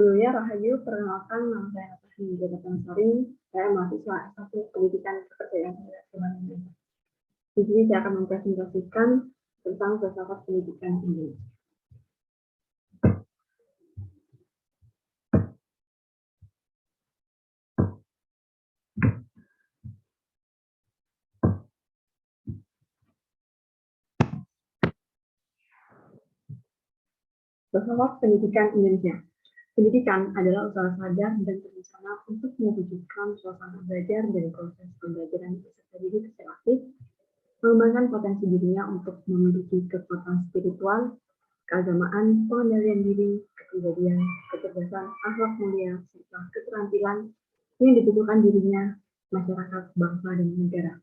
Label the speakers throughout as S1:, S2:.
S1: Sebelumnya, Rahayu perkenalkan nama saya Natasha Jabatan Sari. Saya mahasiswa S1 Pendidikan Kepercayaan terhadap Kemanusiaan. Di sini saya akan mempresentasikan tentang filsafat pendidikan Indonesia. Filsafat pendidikan Indonesia. Pendidikan adalah usaha sadar dan berencana untuk mewujudkan suasana belajar dan proses pembelajaran peserta didik secara aktif, mengembangkan potensi dirinya untuk memiliki kekuatan spiritual, keagamaan, pengendalian diri, kepribadian, kecerdasan, akhlak mulia, serta keterampilan yang dibutuhkan dirinya, masyarakat, bangsa, dan negara.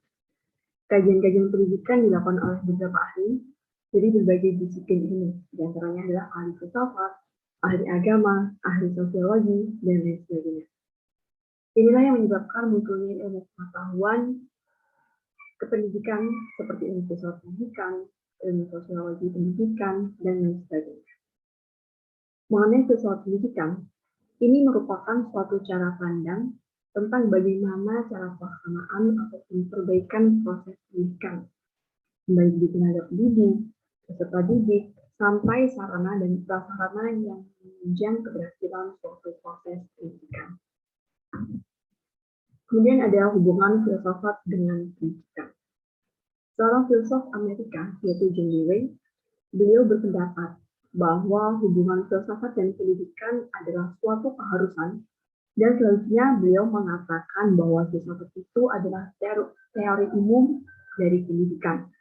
S1: Kajian-kajian pendidikan dilakukan oleh beberapa ahli dari berbagai disiplin ilmu, diantaranya adalah ahli filsafat, ahli agama, ahli sosiologi, dan lain sebagainya. Inilah yang menyebabkan munculnya ilmu pengetahuan kependidikan seperti ilmu filsafat pendidikan, ilmu sosiologi pendidikan, dan lain sebagainya. Mengenai filsafat pendidikan, ini merupakan suatu cara pandang tentang bagaimana cara pelaksanaan ataupun perbaikan proses pendidikan, baik di tenaga pendidik, peserta didik, sampai sarana dan prasarana yang menunjang keberhasilan suatu proses pendidikan. Kemudian ada hubungan filsafat dengan pendidikan. Seorang filsuf Amerika, yaitu John Dewey, beliau berpendapat bahwa hubungan filsafat dan pendidikan adalah suatu keharusan, dan selanjutnya beliau mengatakan bahwa filsafat itu adalah teori umum dari pendidikan,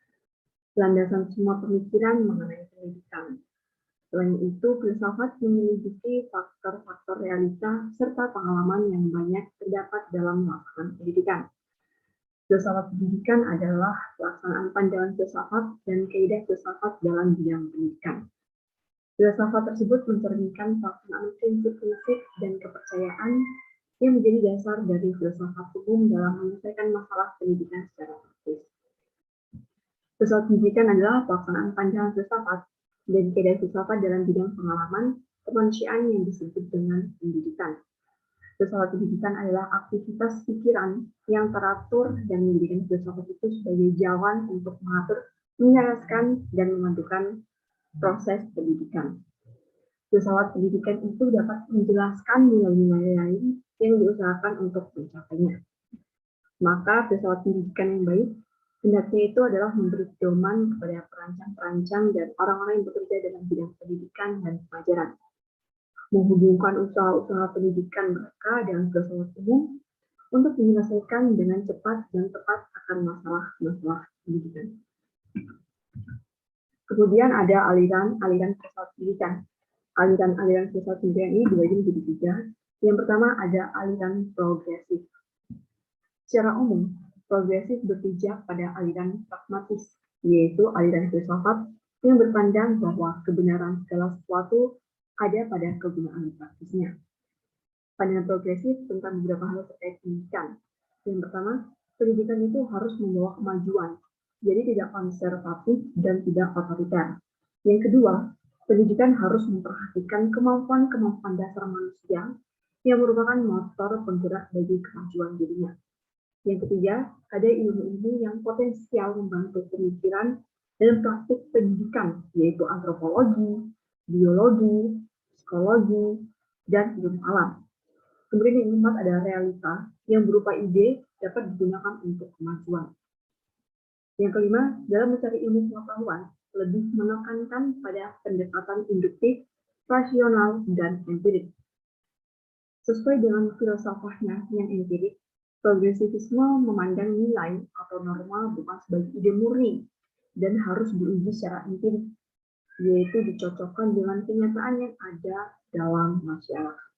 S1: landasan semua pemikiran mengenai pendidikan. Selain itu, filsafat memiliki faktor-faktor realita serta pengalaman yang banyak terdapat dalam melakukan pendidikan. Filsafat pendidikan adalah pelaksanaan pandangan filsafat dan kaidah filsafat dalam bidang pendidikan. Filsafat tersebut mencerminkan pelaksanaan prinsip-prinsip dan kepercayaan yang menjadi dasar dari filsafat umum dalam menyelesaikan masalah pendidikan secara praktis. Filsafat pendidikan adalah pelaksanaan pandangan filsafat dan kaidah filsafat dalam bidang pengalaman kemanusiaan yang disebut dengan pendidikan. Filsafat pendidikan adalah aktivitas pikiran yang teratur dan menjadikan filsafat itu sebagai jalan untuk mengatur, menjelaskan, dan menentukan proses pendidikan. Filsafat pendidikan itu dapat menjelaskan nilai-nilai lain yang diusahakan untuk mencapainya. Maka filsafat pendidikan yang baik hendaknya itu adalah memberi pedoman kepada perancang-perancang dan orang-orang yang bekerja dalam bidang pendidikan dan pengajaran, menghubungkan usaha-usaha pendidikan mereka dengan filsafat umum untuk menyelesaikan dengan cepat dan tepat akan masalah-masalah pendidikan. Kemudian ada aliran-aliran filsafat pendidikan. Aliran-aliran filsafat pendidikan ini dibagi menjadi 3. Yang pertama ada aliran progresif. Secara umum, progresif berpijak pada aliran pragmatis, yaitu aliran filsafat yang berpandang bahwa kebenaran segala sesuatu ada pada kegunaan praktisnya. Pandangan progresif tentang beberapa hal terkait pendidikan. Yang pertama, pendidikan itu harus membawa kemajuan, jadi tidak konservatif dan tidak otoriter. Yang kedua, pendidikan harus memperhatikan kemampuan-kemampuan dasar manusia yang merupakan motor penggerak bagi kemajuan dirinya. Yang ketiga, ada ilmu-ilmu yang potensial membantu pemikiran dan praktik pendidikan, yaitu antropologi, biologi, psikologi, dan ilmu alam. Kemudian yang keempat ada realita yang berupa ide dapat digunakan untuk kemajuan. Yang kelima, dalam mencari ilmu pengetahuan, lebih menekankan pada pendekatan induktif, rasional, dan empirik. Sesuai dengan filsafatnya yang empirik, progresivisme memandang nilai atau norma bukan sebagai ide murni dan harus diuji secara empirik, yaitu dicocokkan dengan kenyataan yang ada dalam masyarakat.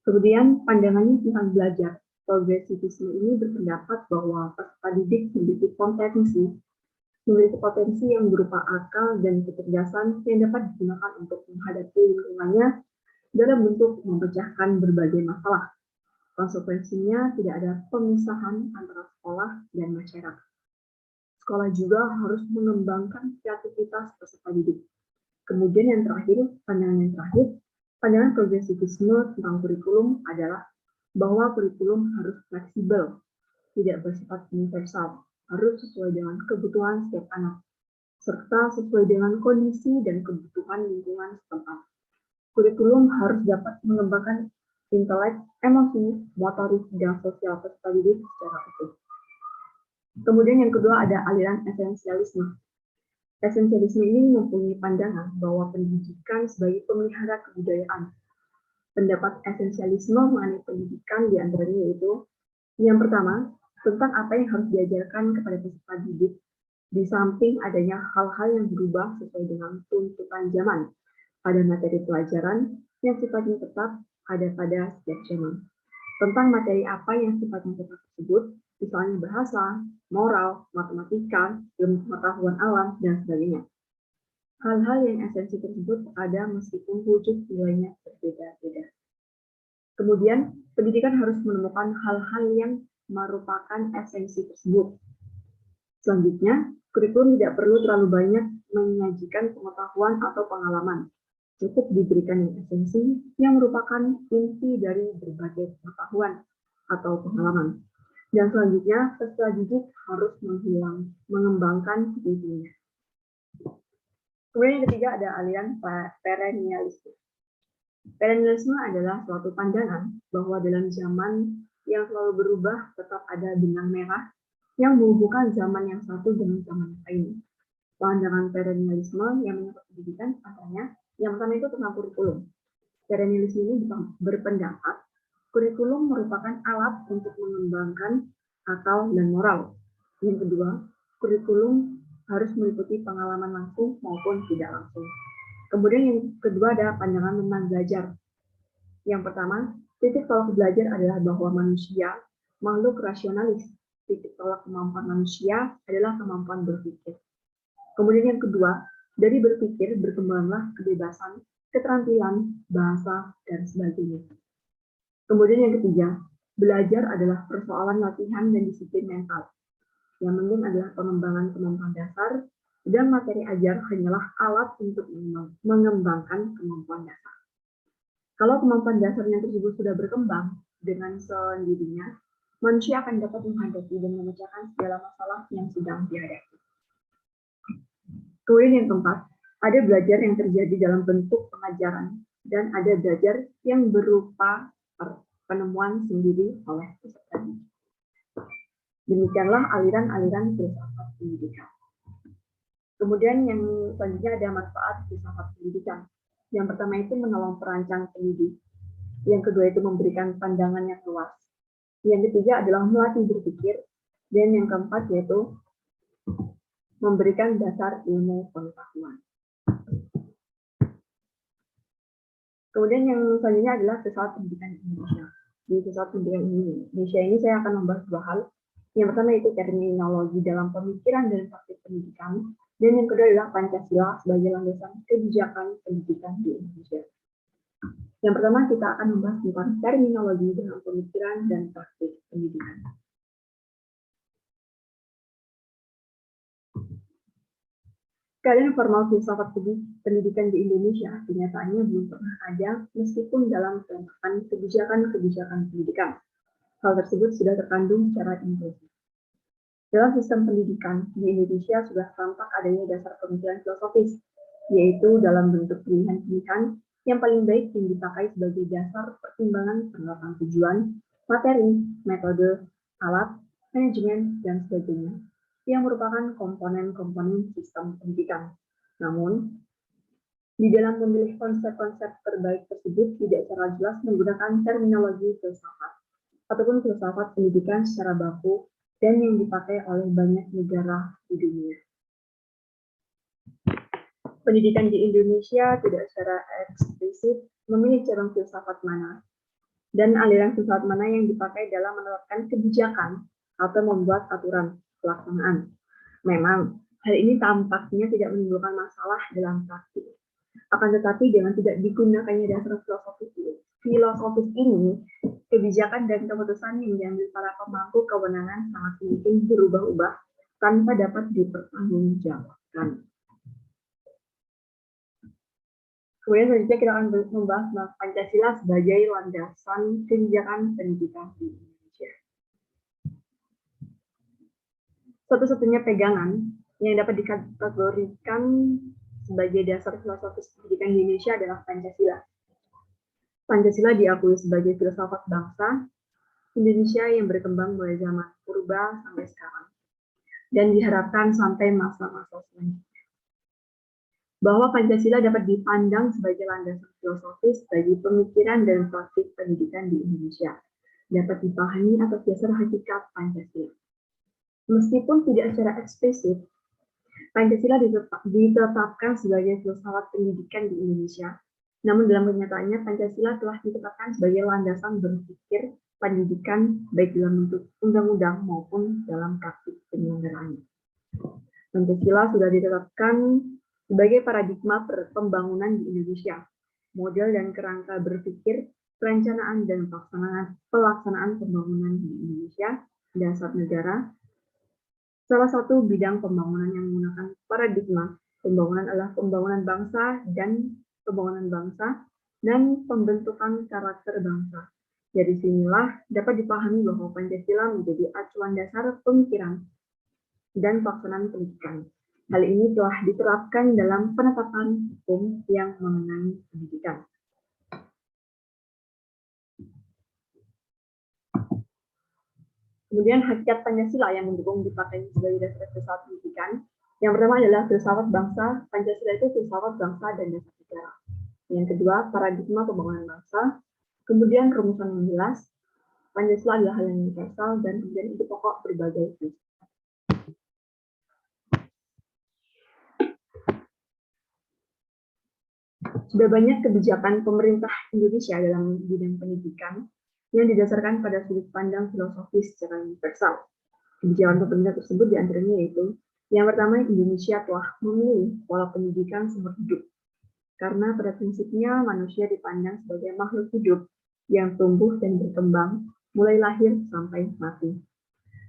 S1: Kemudian pandangannya tentang belajar. Progresivisme ini berpendapat bahwa peserta didik memiliki potensi yang berupa akal dan kecerdasan yang dapat digunakan untuk menghadapi lingkungannya dalam bentuk memecahkan berbagai masalah. Konsekuensinya tidak ada pemisahan antara sekolah dan masyarakat. Sekolah juga harus mengembangkan kreativitas peserta didik. Kemudian yang terakhir, pandangan yang terakhir, Pandangan progresivisme tentang kurikulum adalah bahwa kurikulum harus fleksibel, tidak bersifat universal, harus sesuai dengan kebutuhan setiap anak, serta sesuai dengan kondisi dan kebutuhan lingkungan setempat. Kurikulum harus dapat mengembangkan intelek, emosi, motorik, dan sosial peserta didik secara utuh. Kemudian yang kedua ada aliran esensialisme. Esensialisme ini mempunyai pandangan bahwa pendidikan sebagai pemelihara kebudayaan. Pendapat esensialisme mengenai pendidikan diantaranya yaitu yang pertama, tentang apa yang harus diajarkan kepada peserta didik, di samping adanya hal-hal yang berubah sesuai dengan tuntutan zaman pada materi pelajaran yang sifatnya tetap ada pada setiap zaman. Tentang materi apa yang sifatnya tetap tersebut, misalnya bahasa, moral, matematika, ilmu pengetahuan alam, dan sebagainya. Hal-hal yang esensi tersebut ada meskipun wujud nilainya berbeda-beda. Kemudian, pendidikan harus menemukan hal-hal yang merupakan esensi tersebut. Selanjutnya, kurikulum tidak perlu terlalu banyak menyajikan pengetahuan atau pengalaman. Cukup diberikan yang esensi yang merupakan inti dari berbagai pengetahuan atau pengalaman. Dan selanjutnya, peserta didik harus mengembangkan dirinya. Kemudian yang ketiga ada aliran perennialisme. Perennialisme adalah suatu pandangan bahwa dalam zaman yang selalu berubah tetap ada benang merah yang menghubungkan zaman yang satu dengan zaman yang lain. Pandangan perennialisme yang menyangkut pendidikan adanya yang pertama itu tentang kurikulum. Perennialisme ini berpendapat kurikulum merupakan alat untuk mengembangkan akal dan moral. Yang kedua, kurikulum harus meliputi pengalaman langsung maupun tidak langsung. Kemudian yang kedua ada pandangan tentang belajar. Yang pertama, titik tolak belajar adalah bahwa manusia makhluk rasionalis. Titik tolak kemampuan manusia adalah kemampuan berpikir. Kemudian yang kedua, dari berpikir berkembanglah kebebasan, keterampilan, bahasa, dan sebagainya. Kemudian yang ketiga, belajar adalah persoalan latihan dan disiplin mental. Yang penting adalah pengembangan kemampuan dasar, dan materi ajar hanyalah alat untuk mengembangkan kemampuan dasar. Kalau kemampuan dasarnya tersebut sudah berkembang dengan sendirinya, manusia akan dapat menghadapi dan memecahkan segala masalah yang sedang dihadapi. Kemudian yang keempat, ada belajar yang terjadi dalam bentuk pengajaran dan ada belajar yang berupa penemuan sendiri oleh peserta didik. Demikianlah aliran-aliran filsafat pendidikan. Kemudian yang selanjutnya ada manfaat filsafat pendidikan. Yang pertama itu menolong perancang pendidik. Yang kedua itu memberikan pandangan yang luas. Yang ketiga adalah melatih berpikir. Dan yang keempat yaitu memberikan dasar ilmu pengetahuan. Kemudian yang selanjutnya adalah filsafat pendidikan Indonesia. Di filsafat pendidikan Indonesia ini saya akan membahas dua hal. Yang pertama itu terminologi dalam pemikiran dan praktik pendidikan. Dan yang kedua adalah Pancasila sebagai landasan kebijakan pendidikan di Indonesia. Yang pertama kita akan membahas tentang terminologi dalam pemikiran dan praktik pendidikan. Keadaan formal filsafat pendidikan di Indonesia kenyataannya belum pernah ada meskipun dalam penerapan kebijakan-kebijakan pendidikan. Hal tersebut sudah terkandung secara implisit. Dalam sistem pendidikan di Indonesia sudah tampak adanya dasar pemikiran filosofis, yaitu dalam bentuk pilihan-pilihan yang paling baik yang dipakai sebagai dasar pertimbangan penerapan tujuan, materi, metode, alat, manajemen, dan sebagainya, yang merupakan komponen-komponen sistem pendidikan. Namun, di dalam memilih konsep-konsep terbaik tersebut tidak secara jelas menggunakan terminologi filsafat ataupun filsafat pendidikan secara baku dan yang dipakai oleh banyak negara di dunia. Pendidikan di Indonesia tidak secara eksplisit memilih cabang filsafat mana dan aliran filsafat mana yang dipakai dalam menerapkan kebijakan atau membuat aturan pelaksanaan. Memang, hal ini tampaknya tidak menimbulkan masalah dalam praktik. Akan tetapi dengan tidak digunakannya dasar filosofis ini, kebijakan dan keputusan yang diambil para pemangku kewenangan sangat mungkin berubah-ubah tanpa dapat dipertanggungjawabkan. Kemudian selanjutnya kita akan membahas tentang Pancasila sebagai landasan kebijakan pendidikan di Indonesia. Satu-satunya pegangan yang dapat dikategorikan sebagai dasar filosofis pendidikan di Indonesia adalah Pancasila. Pancasila diakui sebagai filsafat bangsa Indonesia yang berkembang mulai zaman purba sampai sekarang, dan diharapkan sampai masa-masa selanjutnya. Bahwa Pancasila dapat dipandang sebagai landasan filosofis bagi pemikiran dan praktik pendidikan di Indonesia, dapat dipahami atas dasar hakikat Pancasila. Meskipun tidak secara eksplisit, Pancasila ditetapkan sebagai filsafat pendidikan di Indonesia, namun dalam kenyataannya Pancasila telah ditetapkan sebagai landasan berpikir pendidikan baik dalam bentuk undang-undang maupun dalam praktik penyelenggaraannya. Pancasila sudah ditetapkan sebagai paradigma pembangunan di Indonesia, model dan kerangka berpikir, perencanaan dan pelaksanaan pembangunan di Indonesia, dasar negara. Salah satu bidang pembangunan yang menggunakan paradigma pembangunan adalah pembangunan bangsa dan pembentukan karakter bangsa. Dari sinilah dapat dipahami bahwa Pancasila menjadi acuan dasar pemikiran dan pelaksanaan pendidikan. Hal ini telah diterapkan dalam penetapan hukum yang mengenai pendidikan. Kemudian hakikat Pancasila yang mendukung dipakai sebagai dasar filsafat pendidikan. Yang pertama adalah filsafat bangsa. Pancasila itu filsafat bangsa dan dasar negara. Yang kedua, paradigma pembangunan bangsa. Kemudian rumusan yang jelas. Pancasila adalah hal yang universal dan kemudian itu pokok berbagai filsafat. Sudah banyak kebijakan pemerintah Indonesia dalam bidang pendidikan yang didasarkan pada sudut pandang filosofis secara universal. Kebijakan pemerintah tersebut diantaranya yaitu, yang pertama, Indonesia telah memilih pola pendidikan seumur hidup, karena pada prinsipnya manusia dipandang sebagai makhluk hidup yang tumbuh dan berkembang mulai lahir sampai mati.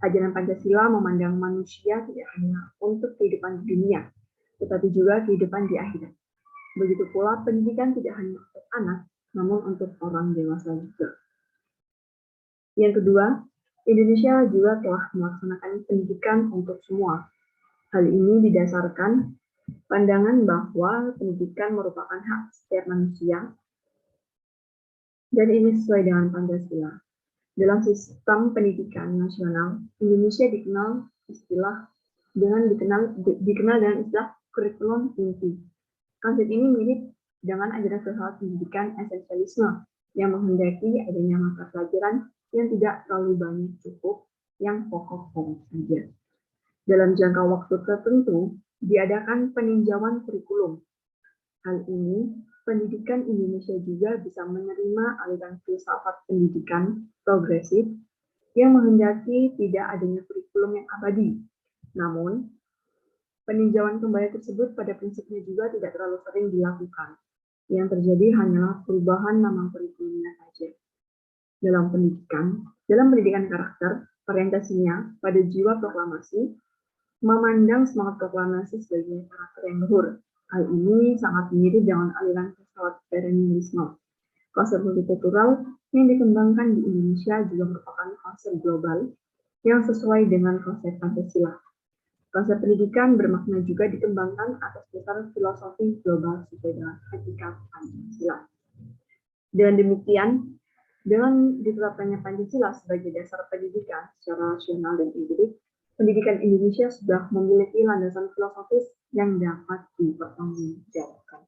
S1: Ajaran Pancasila memandang manusia tidak hanya untuk kehidupan di dunia, tetapi juga kehidupan di akhirat. Begitu pula pendidikan tidak hanya untuk anak, namun untuk orang dewasa juga. Yang kedua, Indonesia juga telah melaksanakan pendidikan untuk semua. Hal ini didasarkan pandangan bahwa pendidikan merupakan hak setiap manusia, dan ini sesuai dengan Pancasila. Dalam sistem pendidikan nasional, Indonesia dikenal dengan istilah kurikulum inti. Konsep ini mirip dengan ajaran filsafat pendidikan esensialisme yang menghendaki adanya mata pelajaran yang tidak terlalu banyak, cukup yang pokok-pokok saja. Dalam jangka waktu tertentu, diadakan peninjauan kurikulum. Hal ini, pendidikan Indonesia juga bisa menerima aliran filsafat pendidikan progresif yang menghendaki tidak adanya kurikulum yang abadi. Namun, peninjauan kembali tersebut pada prinsipnya juga tidak terlalu sering dilakukan. Yang terjadi hanyalah perubahan nama kurikulumnya saja. Dalam pendidikan karakter, orientasinya pada jiwa proklamasi, memandang semangat proklamasi sebagai karakter yang luhur. Hal ini sangat mirip dengan aliran filsafat perennialisme. Konsep multikultural yang dikembangkan di Indonesia juga merupakan konsep global yang sesuai dengan konsep Pancasila. Konsep pendidikan bermakna juga dikembangkan atas dasar filosofi global sesuai dengan hakikat Pancasila. Dengan demikian, dengan ditetapkannya Pancasila sebagai dasar pendidikan secara rasional dan empirik, pendidikan Indonesia sudah memiliki landasan filosofis yang dapat dipertanggungjawabkan.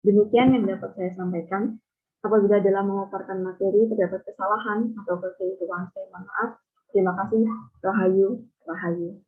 S1: Demikian yang dapat saya sampaikan. Apabila dalam memaparkan materi terdapat kesalahan atau kekeliruan, saya mohon maaf. Terima kasih. Rahayu, Rahayu.